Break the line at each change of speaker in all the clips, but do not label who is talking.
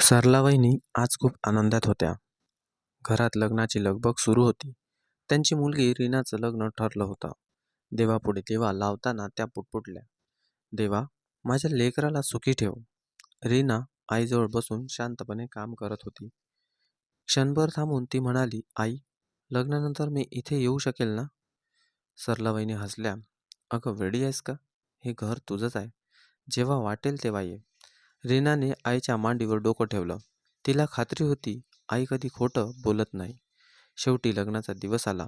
सरला वहिनी आज खूप आनंदात होत्या. घरात लग्नाची लगबग सुरू होती. त्यांची मुलगी रीनाचं लग्न ठरलं होतं. देवापुढे दिवा लावताना त्या पुटपुटल्या, देवा, माझ्या लेकराला सुखी ठेव. रीना आईजवळ बसून शांतपणे काम करत होती. क्षणभर थांबून ती म्हणाली, आई, लग्नानंतर मी इथे येऊ शकेल ना? सरला वहिनी हसल्या, अगं वेडी आहेस का? हे घर तुझंच आहे. जेव्हा वाटेल तेव्हा ये. रीनाने आईच्या मांडीवर डोकं ठेवलं. तिला खात्री होती आई कधी खोटं बोलत नाही. शेवटी लग्नाचा दिवस आला.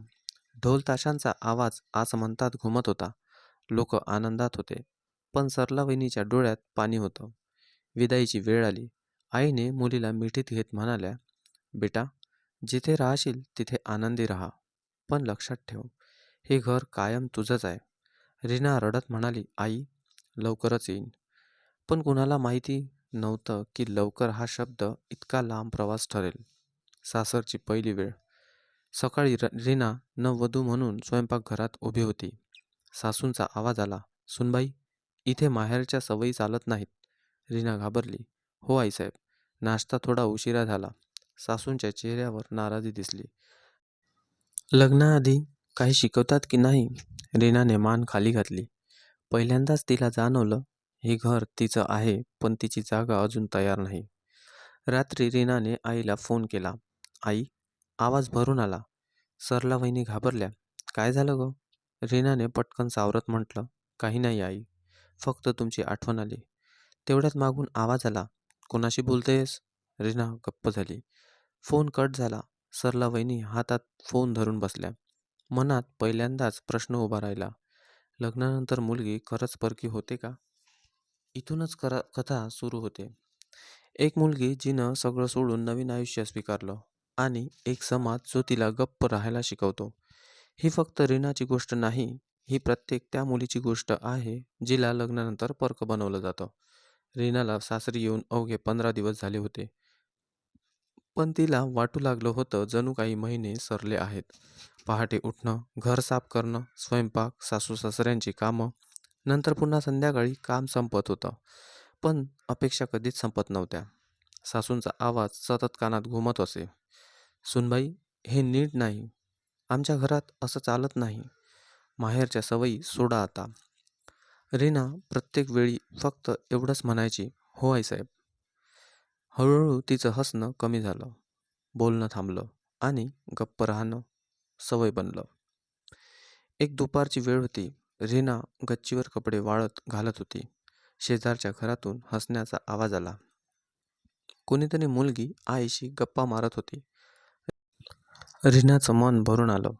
ढोल ताशांचा आवाज आसमंतात घुमत होता. लोक आनंदात होते, पण सरला वहिनीच्या डोळ्यात पाणी होतं. विदाईची वेळ आली. आईने मुलीला मिठीत घेत म्हणाल्या, बेटा, जिथे राहशील तिथे आनंदी राहा, पण लक्षात ठेव, हे घर कायम तुझंच आहे. रीना रडत म्हणाली, आई, लवकरच येईन. पण कुणाला माहिती नव्हतं की लवकर हा शब्द इतका लांब प्रवास ठरेल. सासरची पहिली वेळ. सकाळी रीना नववधू म्हणून स्वयंपाकघरात उभी होती. सासूंचा आवाज आला, सुनबाई, इथे माहेरच्या सवयी चालत नाहीत. रीना घाबरली. हो आईसाहेब. नाश्ता थोडा उशिरा झाला. सासूंच्या चेहऱ्यावर नाराजी दिसली. लग्नाआधी काही शिकवतात की नाही? रीनाने मान खाली घातली. पहिल्यांदाच तिला जाणवलं, हे घर तिचं आहे, पण तिची जागा अजून तयार नाही. रात्री रीनाने आईला फोन केला. आई, आवाज भरून आला. सरला वहिनी घाबरल्या. काय झालं ग? रीनाने पटकन सावरत म्हटलं, काही नाही आई, फक्त तुमची आठवण आली. तेवढ्यात मागून आवाज आला, कोणाशी बोलतेस? रीना गप्प झाली. फोन कट झाला. सरला वहिनी हातात फोन धरून बसल्या. मनात पहिल्यांदाच प्रश्न उभा राहिला, लग्नानंतर मुलगी खरंच परकी होते का? इथूनच कथा सुरू होते. एक मुलगी जिनं सगळं सोडून नवीन आयुष्य स्वीकारलं, आणि एक समाज जो तिला गप्प राहायला शिकवतो. ही फक्त रीनाची गोष्ट नाही, ही प्रत्येक त्या मुलीची गोष्ट आहे जिला लग्नानंतर परक बनवलं जातं. रीनाला सासरी येऊन अवघे 15 दिवस झाले होते, पण तिला वाटू लागलं होतं जणू काही महिने सरले आहेत. पहाटे उठणं, घर साफ करणं, स्वयंपाक, सासू सासऱ्यांची कामं, नंतर पुन्हा संध्याकाळी काम संपत होतं. पण अपेक्षा कधीच संपत नव्हत्या. सासूंचा आवाज सतत कानात घुमत असे, सुनबाई, हे नीट नाही. आमच्या घरात असं चालत नाही. माहेरच्या सवयी सोडा आता. रीना प्रत्येक वेळी फक्त एवढंच म्हणायची, हो आईसाहेब. हळूहळू तिचं हसणं कमी झालं, बोलणं थांबलं, आणि गप्प राहणं सवय बनलं. एक दुपारची वेळ होती. रीना गच्चीवर कपडे वाळत घालत होती. शेजारच्या घरातून हसण्याचा आवाज आला. कोणीतरी मुलगी आईशी गप्पा मारत होती. रीनाचं मन भरून आलं.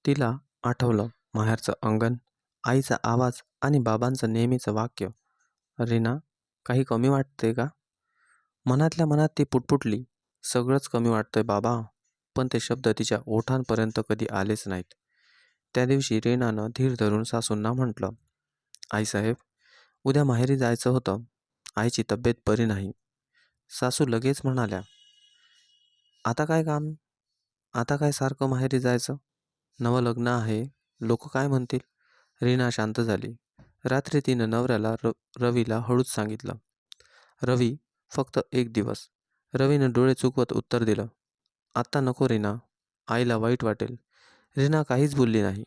तिला आठवलं माहेरचं अंगण, आईचा आवाज आणि बाबांचं नेहमीचं वाक्य, रीना, काही कमी वाटते का? मनातल्या मनात ती पुटपुटली, सगळंच कमी वाटतंय बाबा. पण ते शब्द तिच्या ओठांपर्यंत कधी आलेच नाहीत. त्या दिवशी रीनानं धीर धरून सासूंना म्हटलं, आईसाहेब, उद्या माहेरी जायचं होतं. आईची तब्येत बरी नाही. सासू लगेच म्हणाल्या, आता काय काम? आता काय सारखं माहेरी जायचं? नवं लग्न आहे, लोक काय म्हणतील? रीना शांत झाली. रात्री तिनं नवऱ्याला रवीला हळूच सांगितलं, रवी, फक्त एक दिवस. रवीनं डोळे चुकवत उत्तर दिलं, आत्ता नको रीना, आईला वाईट वाटेल. रीना काहीच बोलली नाही,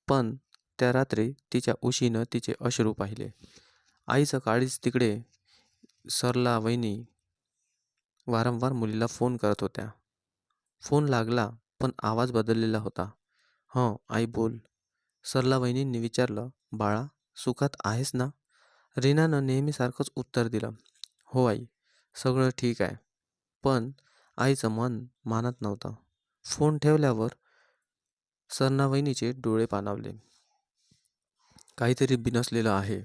पण त्या रात्री तिच्या उशीनं तिचे अश्रू पाहिले. आईचं काळीज तिकडे. सरला वहिनी वारंवार मुलीला फोन करत होत्या. फोन लागला, पण आवाज बदललेला होता. हं आई, बोल. सरला वहिनींनी विचारलं, बाळा, सुखात आहेस ना? रीनानं नेहमीसारखंच उत्तर दिलं, हो आई, सगळं ठीक आहे. पण आईचं मन मानत नव्हतं. फोन ठेवल्यावर सरना वहिनीचे डोळे पाणावले. काहीतरी बिनसलेलं आहे.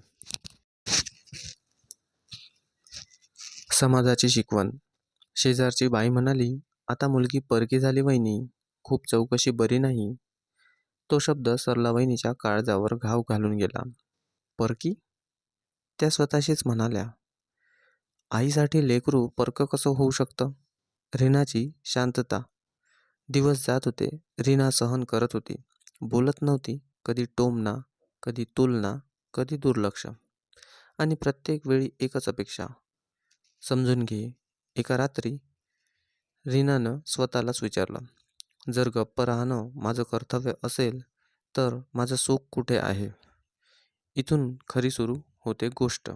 समाजाची शिकवण. शेजारची बाई म्हणाली, आता मुलगी परकी झाली वहिनी, खूप चौकशी बरी नाही. तो शब्द सरला वहिनीच्या काळजावर घाव घालून गेला. परकी? त्या स्वतःशीच म्हणाल्या. आईसाठी लेकरू परक कसं होऊ शकतं? रीनाची शांतता. दिवस जात होते. रीना सहन करत होती. बोलत नव्हती. कधी टोमणा, कधी तुलना, कधी दुर्लक्ष. आणि प्रत्येक वेळी एकच अपेक्षा, समजून घे. एका रात्री रीनानं स्वतःलाच विचारलं, जर गप्प राहणं माझं कर्तव्य असेल, तर माझं सुख कुठे आहे? इथून खरी सुरू होते गोष्ट.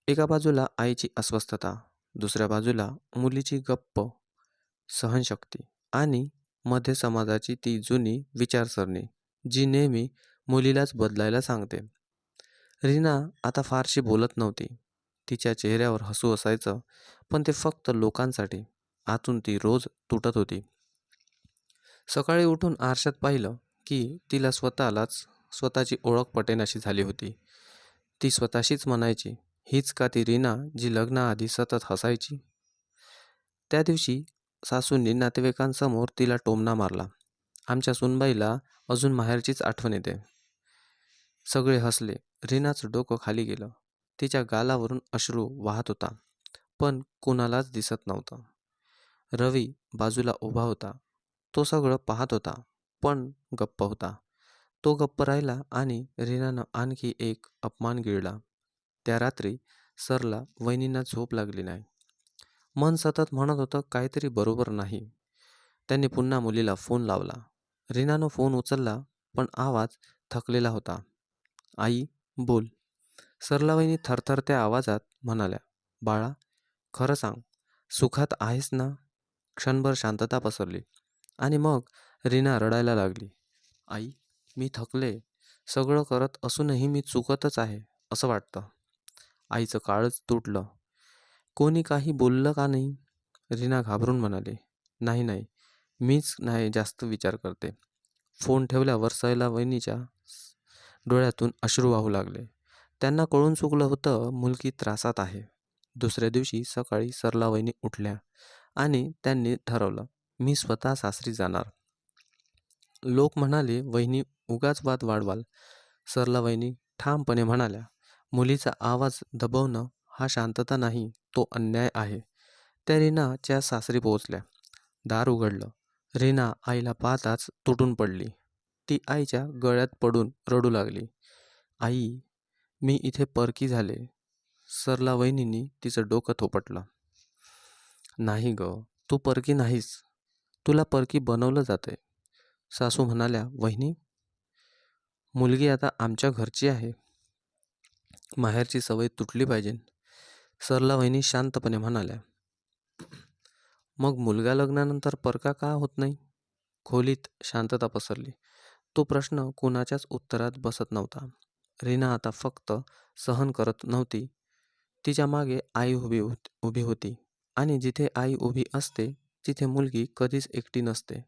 एका बाजूला आईची अस्वस्थता, दुसऱ्या बाजूला मुलीची गप्प सहनशक्ती आणि मध्ये समाजाची ती जुनी विचारसरणी, जी नेहमी मुलीलाच बदलायला सांगते. रीना आता फारशी बोलत नव्हती. तिच्या चेहऱ्यावर हसू असायचं, पण ते फक्त लोकांसाठी. आतून ती रोज तुटत होती. सकाळी उठून आरशात पाहिलं की तिला स्वतःची ओळख पटेनाशी झाली होती. ती स्वतःशीच म्हणायची, हीच का ती रीना जी लग्नाआधी सतत हसायची? त्या दिवशी सासूंनी नातेवाईकांसमोर तिला टोमणा मारला. आमच्या सुनबाईला अजून माहेरचीच आठवण येते. सगळे हसले. रीनाचं डोकं खाली गेलं. तिच्या गालावरून अश्रू वाहत होता, पण कुणालाच दिसत नव्हतं. रवी बाजूला उभा होता. तो सगळं पाहत होता, पण गप्प होता. तो गप्प राहिला आणि रीनानं आणखी एक अपमान गिळला. त्या रात्री सरला वहिनींना झोप लागली नाही. मन सतत म्हणत होतं काहीतरी बरोबर नाही. त्यांनी पुन्हा मुलीला फोन लावला. रीनानं फोन उचलला, पण आवाज थकलेला होता. आई, बोल. सरला वहिनी थरथरत्या आवाजात म्हणाल्या, बाळा, खरं सांग, सुखात आहेस ना? क्षणभर शांतता पसरली आणि मग रीना रडायला लागली. आई, मी थकले. सगळं करत असूनही मी चुकतच आहे असं वाटतं. आईचं काळच तुटलं. कोणी काही बोललं का नाही? रीना घाबरून म्हणाली, नाही नाही, मीच नाही जास्त विचार करते. फोन ठेवल्यावर सैला वहिनीच्या डोळ्यातून अश्रू वाहू लागले. त्यांना कळून चुकलं होतं, मुलगी त्रासात आहे. दुसऱ्या दिवशी सकाळी सरला वहिनी उठल्या आणि त्यांनी ठरवलं, मी स्वतः सासरी जाणार. लोक म्हणाले, वहिनी उगाच वाद वाढवाल. सरला वहिनी ठामपणे म्हणाल्या, मुलीचा आवाज दबवणं हा शांतता नाही, तो अन्याय आहे. त्या रीनाच्या सासरी पोहोचल्या. दार उघडलं. रीना आईला पाहताच तुटून पडली. ती आईच्या गळ्यात पडून रडू लागली. आई, मी इथे परकी झाले. सरला वहिनींनी तिचं डोकं थोपटलं. नाही ग, तू परकी नाहीस. तुला परकी बनवलं जातंय. सासू म्हणाल्या, वहिनी, मुलगी आता आमच्या घरची आहे. माहेरची सवय तुटली पाहिजे. सरला वहिनी शांतपणे म्हणाल्या, मग मुलगा लग्नानंतर परका का होत नाही? खोलीत शांतता पसरली. तो प्रश्न कुणाच्याच उत्तरात बसत नव्हता. रीना आता फक्त सहन करत नव्हती. तिच्या मागे आई उभी होती आणि जिथे आई उभी असते तिथे मुलगी कधीच एकटी नसते.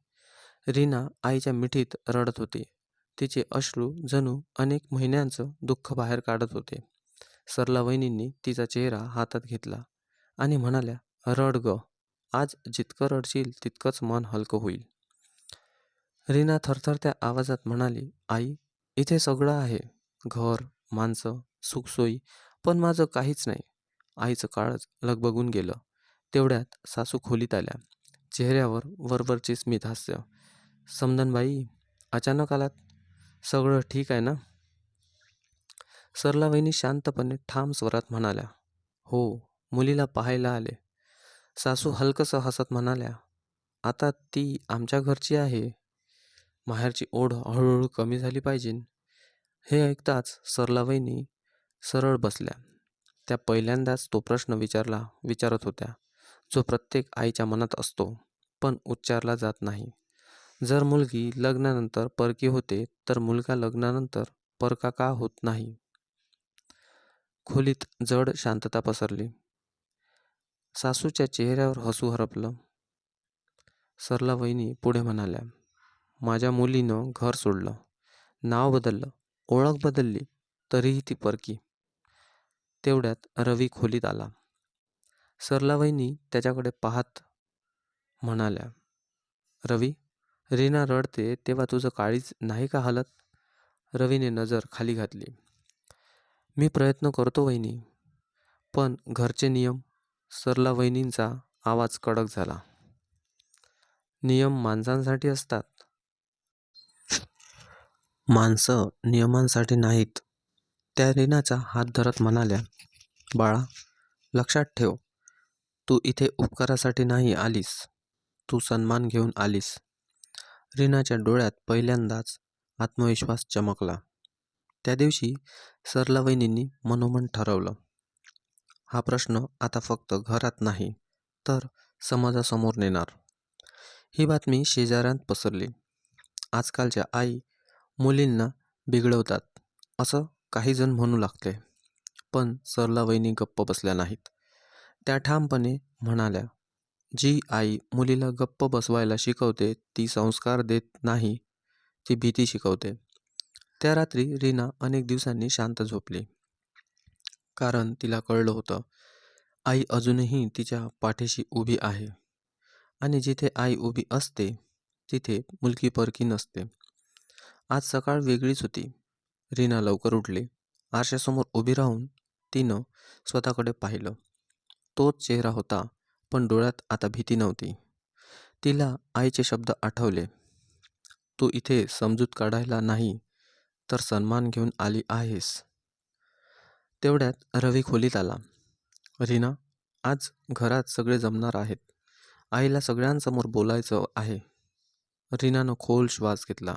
रीना आईच्या मिठीत रडत होती. तिचे अश्रू जणू अनेक महिन्यांचं दुःख बाहेर काढत होते. सरला वहिनींनी तिचा चेहरा हातात घेतला आणि म्हणाल्या, रड ग, आज जितकं रडशील तितकंच मन हलकं होईल. रीना थरथरत्या आवाजात म्हणाली, आई, इथे सगळं आहे, घर, माणसं, सुखसोयी, पण माझं काहीच नाही. आईचं काळच लगबगून गेलं. तेवढ्यात सासू खोलीत आल्या. चेहऱ्यावर वरवरचे स्मित हास्य. समधनबाई, अचानक आलात? सगळं ठीक आहे ना? सरला वहिनी शांतपणे ठाम स्वरात म्हणाल्या, हो, मुलीला पाहायला आले. सासू हलकसं हसत म्हणाल्या, आता ती आमच्या घरची आहे. माहेरची ओढ हळूहळू कमी झाली पाहिजे. हे ऐकताच सरला वहिनी सरळ बसल्या. त्या पहिल्यांदाच तो प्रश्न विचारत होत्या, जो प्रत्येक आईच्या मनात असतो, पण उच्चारला जात नाही. जर मुलगी लग्नानंतर परकी होते, तर मुलगा लग्नानंतर परका का होत नाही? खोलीत जड शांतता पसरली. सासूच्या चेहऱ्यावर हसू हरपलं. सरला वहिनी पुढे म्हणाल्या, माझ्या मुलीनं घर सोडलं, नाव बदललं, ओळख बदलली, तरीही ती परकी. तेवढ्यात रवी खोलीत आला. सरला वहिनी त्याच्याकडे पाहत म्हणाल्या, रवी, रीना रडते तेव्हा तुझं काळीज नाही का हलत? रवीने नजर खाली घातली. मी प्रयत्न करतो वहिनी, पण घरचे नियम. सरला वहिनींचा आवाज कडक झाला. नियम माणसांसाठी असतात, माणसं नियमांसाठी नाहीत. त्या रीनाचा हात धरत म्हणाल्या, बाळा, लक्षात ठेव, तू इथे उपकारासाठी नाही आलीस, तू सन्मान घेऊन आलीस. रीनाच्या डोळ्यात पहिल्यांदाच आत्मविश्वास चमकला. त्या दिवशी सरला वहिनींनी मनोमन ठरवलं, हा प्रश्न आता फक्त घरात नाही तर समाजासमोर नेणार. ही बातमी शेजाऱ्यांत पसरली. आजकालच्या आई मुलींना बिघडवतात असं काही जण म्हणू लागले. पण सरला वहिनी गप्प बसल्या नाहीत. त्या ठामपणे म्हणाल्या, जी आई मुलीला गप्प बसवायला शिकवते ती संस्कार देत नाही, ती भीती शिकवते. त्या रात्री रीना अनेक दिवसांनी शांत झोपली. कारण तिला कळलं होतं, आई अजूनही तिच्या पाठीशी उभी आहे. आणि जिथे आई उभी असते तिथे मुलगी परकी नसते. आज सकाळ वेगळीच होती. रीना लवकर उठली. आरशासमोर उभी राहून तिनं स्वतःकडे पाहिलं. तोच चेहरा होता, पण डोळ्यात आता भीती नव्हती. तिला आईचे शब्द आठवले, तू इथे समजूत काढायला नाही तर सन्मान घेऊन आली आहेस. तेवढ्यात रवी खोलीत आला. रीना, आज घरात सगळे जमणार आहेत. आईला सगळ्यांसमोर बोलायचं आहे. रीनानं खोल श्वास घेतला.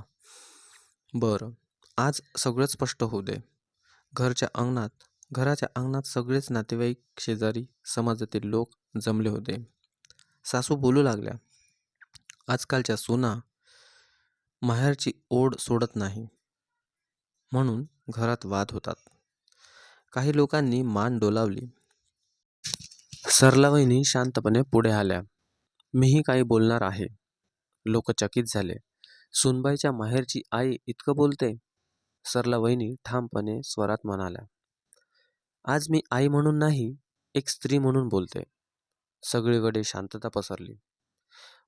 बरं, आज सगळं स्पष्ट होऊ दे. घराच्या अंगणात सगळेच नातेवाईक, शेजारी, समाजातील लोक जमले होते. सासू बोलू लागल्या, आजकालच्या सुना माहेरची ओढ सोडत नाही, म्हणून घरात वाद होतात. काही लोकांनी मान डोलावली. सरला वहिनी शांतपणे पुढे आल्या. मीही काही बोलणार आहे. लोक चकित झाले. सुनबाईच्या माहेरची आई इतकं बोलते? सरला वहिनी ठामपणे स्वरात म्हणाल्या, आज मी आई म्हणून नाही, एक स्त्री म्हणून बोलते. सगळीकडे शांतता पसरली.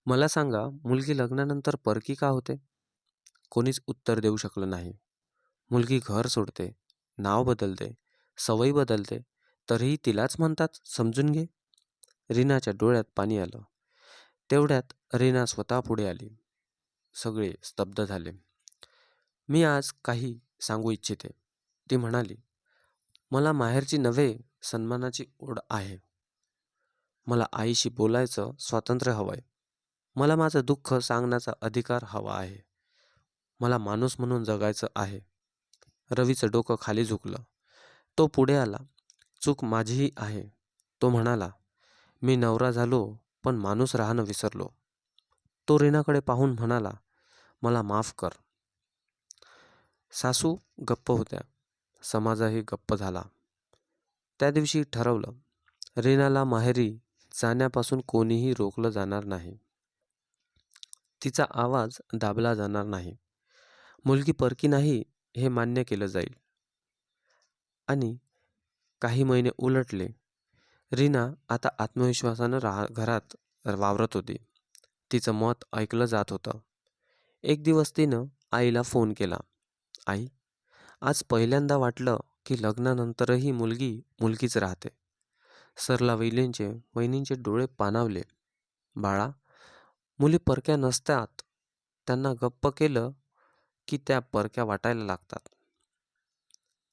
मला सांगा, मुलगी लग्नानंतर परकी का होते? कोणीच उत्तर देऊ शकलं नाही. मुलगी घर सोडते, नाव बदलते, सवयी बदलते, तरीही तिलाच म्हणतात समजून घे. रीनाच्या डोळ्यात पाणी आलं. तेवढ्यात रीना स्वतः पुढे आली. सगळे स्तब्ध झाले. मी आज काही सांगू इच्छिते, ती म्हणाली. मला माहेरची नव्हे, सन्मानाची ओढ आहे. मला आईशी बोलायचं स्वातंत्र्य हवंय. मला माझं दुःख सांगण्याचा अधिकार हवा आहे. मला माणूस म्हणून जगायचं आहे. रवीचं डोकं खाली झुकलं. तो पुढे आला. चूक माझीही आहे. तो म्हणाला, मी नवरा झालो पण माणूस राहणं विसरलो. तो रीनाकडे पाहून म्हणाला, मला माफ कर. सासू गप्प होत्या. समाजही गप्प झाला. त्या दिवशी ठरवलं, रीनाला माहेरी जाण्यापासून कोणीही रोखलं जाणार नाही. तिचा आवाज दाबला जाणार नाही. मुलगी परकी नाही हे मान्य केलं जाईल. आणि काही महिने उलटले. रीना आता आत्मविश्वासानं घरात वावरत होती. तिचं मत ऐकलं जात होतं. एक दिवस तिनं आईला फोन केला. आई, आज पहिल्यांदा वाटलं की लग्नानंतरही मुलगी मुलगीच राहते. सरला वहिनींचे डोळे पाणावले. बाळा, मुली परक्या नसतात. त्यांना गप्प केलं की त्या परक्या वाटायला लागतात.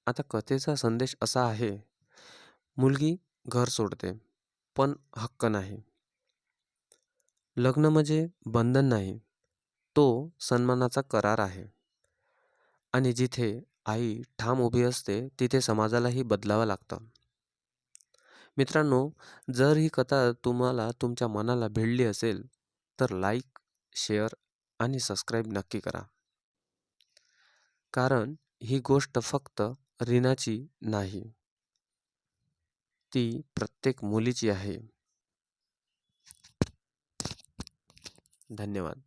आता कथेचा संदेश असा आहे, मुलगी घर सोडते पण हक्क नाही. लग्न म्हणजे बंधन नाही, तो सन्मानाचा करार आहे. आणि जिथे आई ठाम उभी असते तिथे समाजालाही बदलावं लागतं. मित्रांनो, जर ही कथा तुम्हाला तुमच्या मनाला भिडली असेल तर लाईक, शेअर आणि सबस्क्राईब नक्की करा. कारण ही गोष्ट फक्त रीनाची नाही, ती प्रत्येक मुलीची आहे. धन्यवाद.